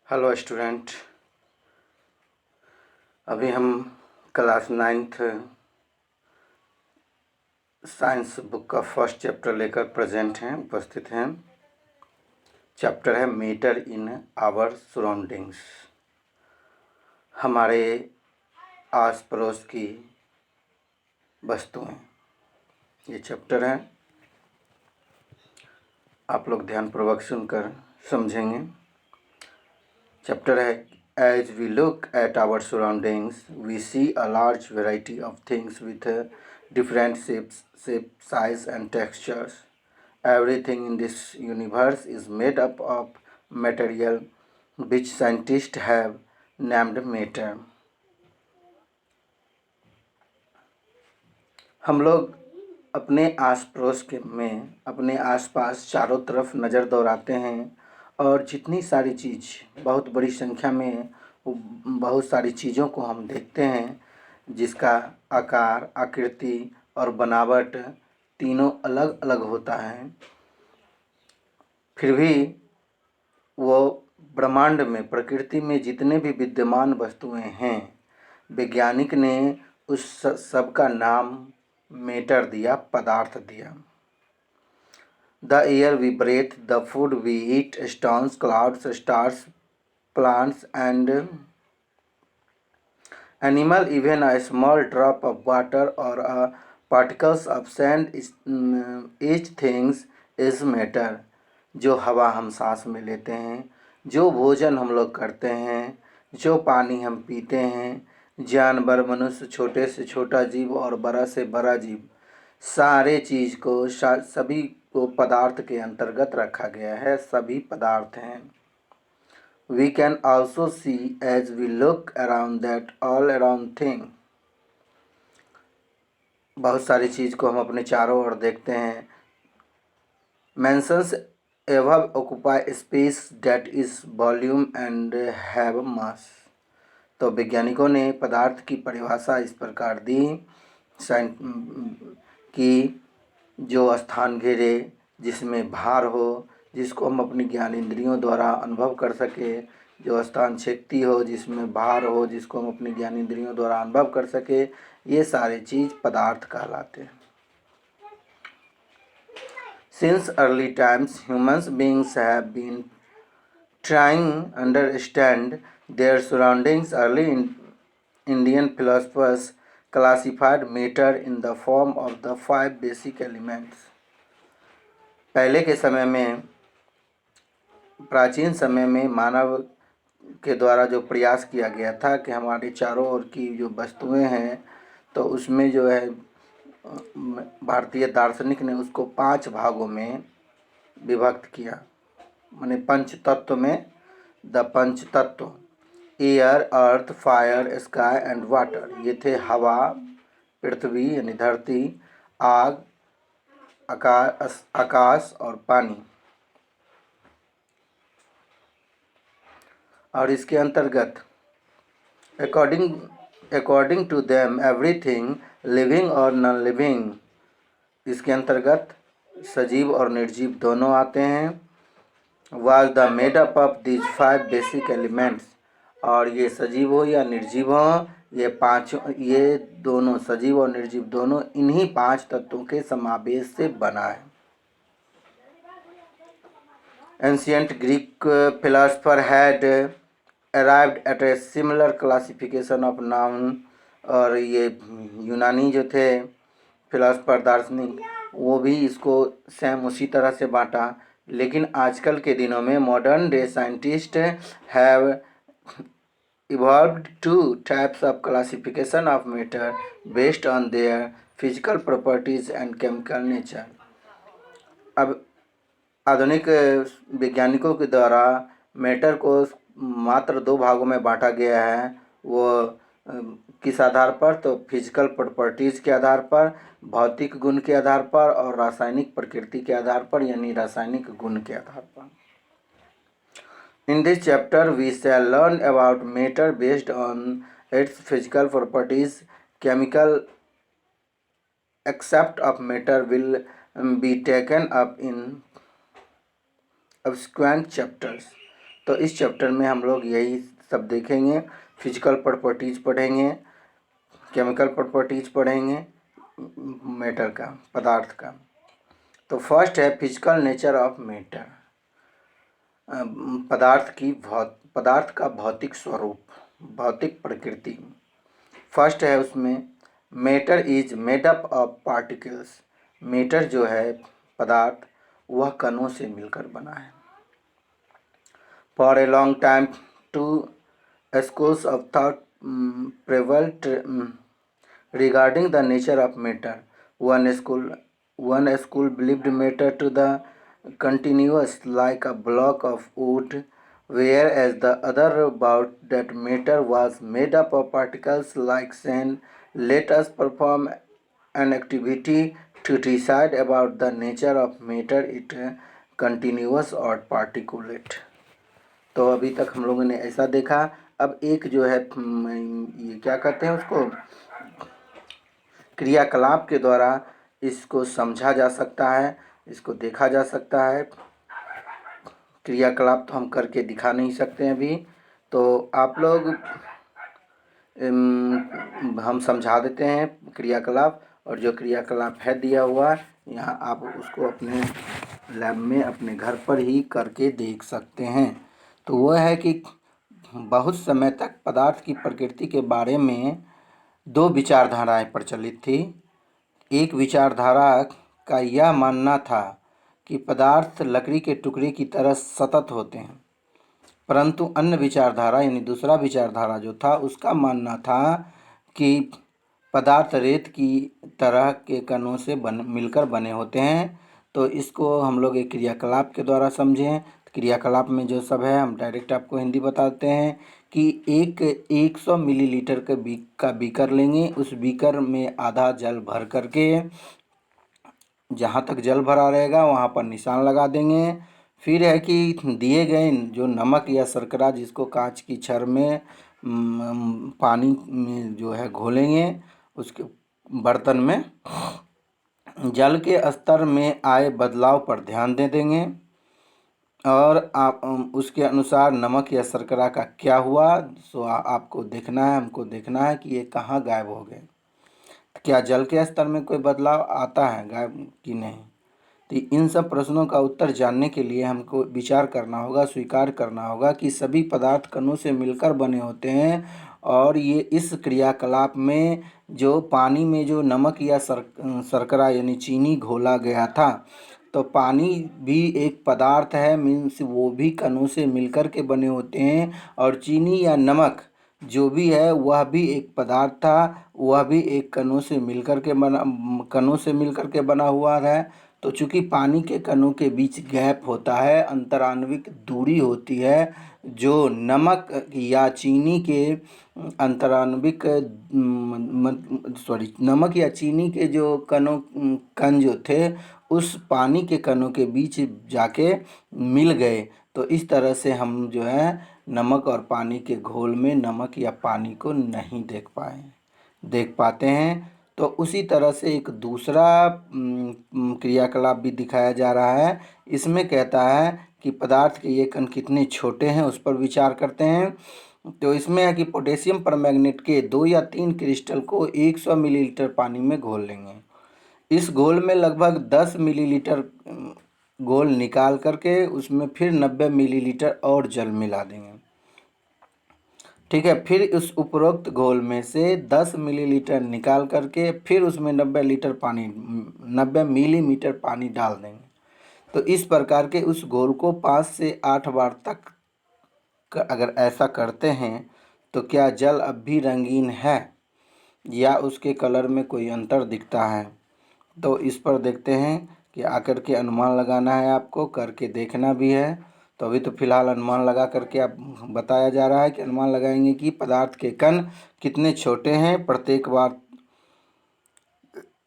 Hello student. अभी हम class 9th science book का फर्स्ट चैप्टर लेकर प्रेजेंट हैं, उपस्थित हैं। चैप्टर है मैटर इन आवर सराउंडिंग्स। हमारे आस पड़ोस की वस्तुएं, ये चैप्टर है। आप लोग ध्यानपूर्वक सुनकर समझेंगे। चैप्टर है As we look at our surroundings, we see a large variety of things with different shapes, size, and textures. Everything in this universe is made up of material which scientists have named matter. हम लोग अपने आस पड़ोस के में अपने आसपास चारों तरफ नज़र दौड़ाते हैं और जितनी सारी चीज़, बहुत बड़ी संख्या में बहुत सारी चीज़ों को हम देखते हैं जिसका आकार, आकृति और बनावट तीनों अलग अलग होता है। फिर भी वो ब्रह्मांड में, प्रकृति में जितने भी विद्यमान वस्तुएं हैं, वैज्ञानिक ने उस सब का नाम मैटर दिया, पदार्थ दिया। The air we breathe, the food we eat, stones, clouds, stars, plants, and animal, even a small drop of water or a particles of sand, each thing is matter. जो हवा हम सांस में लेते हैं, जो भोजन हम लोग करते हैं, जो पानी हम पीते हैं, जानवर, मनुष्य, छोटे से छोटा जीव और बड़ा से बड़ा जीव, सारे चीज़ को, सभी को पदार्थ के अंतर्गत रखा गया है। सभी पदार्थ हैं। We can also see as we look around that all around thing. बहुत सारी चीज़ को हम अपने चारों ओर देखते हैं। Mentions above occupy space that is volume and have mass. तो वैज्ञानिकों ने पदार्थ की परिभाषा इस प्रकार दी कि जो स्थान घेरे, जिसमें भार हो, जिसको हम अपनी ज्ञान इंद्रियों द्वारा अनुभव कर सके, जो स्थान शक्ति हो, जिसमें भार हो, जिसको हम अपनी ज्ञान इंद्रियों द्वारा अनुभव कर सके, ये सारे चीज़ पदार्थ कहलाते हैं। Since early times, humans beings have been trying to understand their surroundings. Early Indian philosophers classified matter in the form of the 5 basic elements. पहले के समय में, प्राचीन समय में मानव के द्वारा जो प्रयास किया गया था कि हमारे चारों ओर की जो वस्तुएं हैं, तो उसमें जो है भारतीय दार्शनिक ने उसको 5 भागों में विभक्त किया। माने पंच तत्व में, द पंच तत्व, air, earth, fire, sky and water. ये थे हवा, पृथ्वी यानी धरती, आग, आकाश और पानी। और इसके अंतर्गत according to them everything living और नॉन लिविंग, इसके अंतर्गत सजीव और निर्जीव दोनों आते हैं। Was the made up of these 5 basic elements. और ये सजीव हो या निर्जीव हो, ये दोनों, सजीव और निर्जीव दोनों, इन्हीं 5 तत्वों के समावेश से बना है। Ancient Greek philosopher had arrived at a similar classification of noun। और ये यूनानी जो थे फिलोसफर, दार्शनिक, वो भी इसको सेम उसी तरह से बांटा। लेकिन आजकल के दिनों में modern day scientist have evolved 2 types of classification of matter based on their physical properties and chemical nature। अब आधुनिक वैज्ञानिकों के द्वारा मैटर को मात्र 2 भागों में बांटा गया है। वो किस आधार पर? तो फिजिकल प्रॉपर्टीज़ के आधार पर, भौतिक गुण के आधार पर और रासायनिक प्रकृति के आधार पर, यानी रासायनिक गुण के आधार पर। In this chapter we shall learn about matter based on its physical properties. Chemical aspect of matter will be taken up in subsequent chapters। तो इस चैप्टर में हम लोग यही सब देखेंगे। फिजिकल प्रॉपर्टीज पढ़ेंगे, केमिकल प्रॉपर्टीज पढ़ेंगे मैटर का, पदार्थ का। तो फर्स्ट है फिजिकल नेचर ऑफ मैटर, पदार्थ का भौतिक स्वरूप, भौतिक प्रकृति। फर्स्ट है उसमें matter is made up of particles. Matter जो है पदार्थ, वह कणों से मिलकर बना है। For a long time two schools of thought prevailed regarding the nature of matter. One school believed matter to the continuous like a block of wood, whereas the other about that matter was made up of particles like sand. Let us perform an activity to decide about the nature of matter, it continuous or particulate. तो अभी तक हम लोगों ने ऐसा देखा। अब एक जो है ये क्या कहते हैं उसको, क्रियाकलाप के द्वारा इसको समझा जा सकता है, इसको देखा जा सकता है। क्रियाकलाप तो हम करके दिखा नहीं सकते हैं अभी, तो आप लोग हम समझा देते हैं क्रियाकलाप, और जो क्रियाकलाप है दिया हुआ यहाँ आप उसको अपने लैब में अपने घर पर ही करके देख सकते हैं। तो वह है कि बहुत समय तक पदार्थ की प्रकृति के बारे में दो विचारधाराएं प्रचलित थी। एक विचारधारा का यह मानना था कि पदार्थ लकड़ी के टुकड़े की तरह सतत होते हैं, परंतु अन्य विचारधारा यानी दूसरा विचारधारा जो था उसका मानना था कि पदार्थ रेत की तरह के कणों से मिलकर बने होते हैं। तो इसको हम लोग एक क्रियाकलाप के द्वारा समझें। क्रियाकलाप में जो सब है हम डायरेक्ट आपको हिंदी बताते हैं कि 100 मिलीलीटर का बीकर लेंगे। उस बीकर में आधा जल भर करके जहाँ तक जल भरा रहेगा वहाँ पर निशान लगा देंगे। फिर है कि दिए गए जो नमक या शर्करा, जिसको कांच की छड़ में पानी में जो है घोलेंगे, उसके बर्तन में जल के स्तर में आए बदलाव पर ध्यान दे देंगे, और आप उसके अनुसार नमक या शर्करा का क्या हुआ सो आपको देखना है, हमको देखना है कि ये कहाँ गायब हो गए, क्या जल के स्तर में कोई बदलाव आता है गायब कि नहीं। तो इन सब प्रश्नों का उत्तर जानने के लिए हमको विचार करना होगा, स्वीकार करना होगा कि सभी पदार्थ कणों से मिलकर बने होते हैं, और ये इस क्रियाकलाप में जो पानी में जो नमक या शर्करा यानी चीनी घोला गया था, तो पानी भी एक पदार्थ है, मीन्स वो भी कणों से मिलकर के बने होते हैं, और चीनी या नमक जो भी है वह भी एक पदार्थ था, वह भी एक कणों से मिलकर के बना हुआ है। तो चूँकि पानी के कणों के बीच गैप होता है, अंतराण्विक दूरी होती है, जो नमक या चीनी के अंतराण्विक नमक या चीनी के जो कण जो थे उस पानी के कणों के बीच जाके मिल गए। तो इस तरह से हम जो है नमक और पानी के घोल में नमक या पानी को नहीं देख पाते हैं। तो उसी तरह से एक दूसरा क्रियाकलाप भी दिखाया जा रहा है। इसमें कहता है कि पदार्थ के ये कण कितने छोटे हैं उस पर विचार करते हैं। तो इसमें है कि पोटेशियम परमैंगनेट के 2 या 3 क्रिस्टल को 100 मिलीलीटर पानी में घोल लेंगे। इस घोल में लगभग 10 मिलीलीटर घोल निकाल करके उसमें फिर 90 मिलीलीटर और जल मिला देंगे। ठीक है, फिर उस उपरोक्त घोल में से 10 मिलीलीटर निकाल करके फिर उसमें 90 मिलीमीटर पानी डाल देंगे। तो इस प्रकार के उस घोल को 5 से 8 बार तक अगर ऐसा करते हैं तो क्या जल अब भी रंगीन है या उसके कलर में कोई अंतर दिखता है। तो इस पर देखते हैं कि आकर के अनुमान लगाना है, आपको करके देखना भी है। तो अभी तो फिलहाल अनुमान लगा करके आप बताया जा रहा है कि अनुमान लगाएंगे कि पदार्थ के कण कितने छोटे हैं। प्रत्येक बार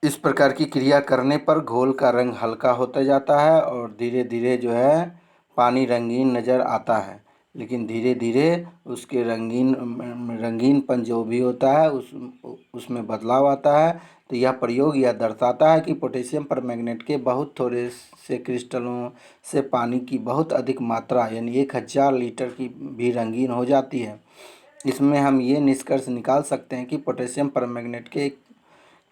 इस प्रकार की क्रिया करने पर घोल का रंग हल्का होता जाता है और धीरे धीरे जो है पानी रंगीन नज़र आता है। लेकिन धीरे धीरे उसके रंगीनपन जो भी होता है उसमें बदलाव आता है। तो यह प्रयोग यह दर्शाता है कि पोटेशियम परमैंगनेट के बहुत थोड़े से क्रिस्टलों से पानी की बहुत अधिक मात्रा यानी 1000 लीटर की भी रंगीन हो जाती है। इसमें हम ये निष्कर्ष निकाल सकते हैं कि पोटेशियम परमैंगनेट के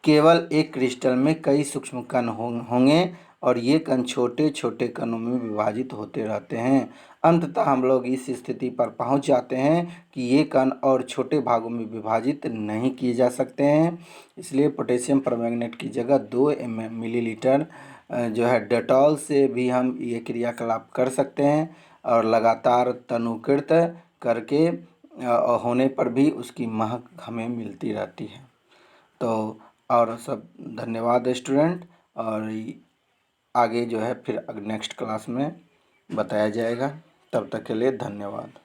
केवल एक क्रिस्टल में कई सूक्ष्म कण होंगे और ये कण छोटे छोटे कणों में विभाजित होते रहते हैं। अंततः हम लोग इस स्थिति पर पहुंच जाते हैं कि ये कण और छोटे भागों में विभाजित नहीं किए जा सकते हैं। इसलिए पोटेशियम परमैंगनेट की जगह 2 मिलीलीटर जो है डेटॉल से भी हम ये क्रियाकलाप कर सकते हैं और लगातार तनुकृत करके होने पर भी उसकी महक हमें मिलती रहती है। तो और सब धन्यवाद स्टूडेंट। और आगे जो है फिर नेक्स्ट क्लास में बताया जाएगा। तब तक के लिए धन्यवाद।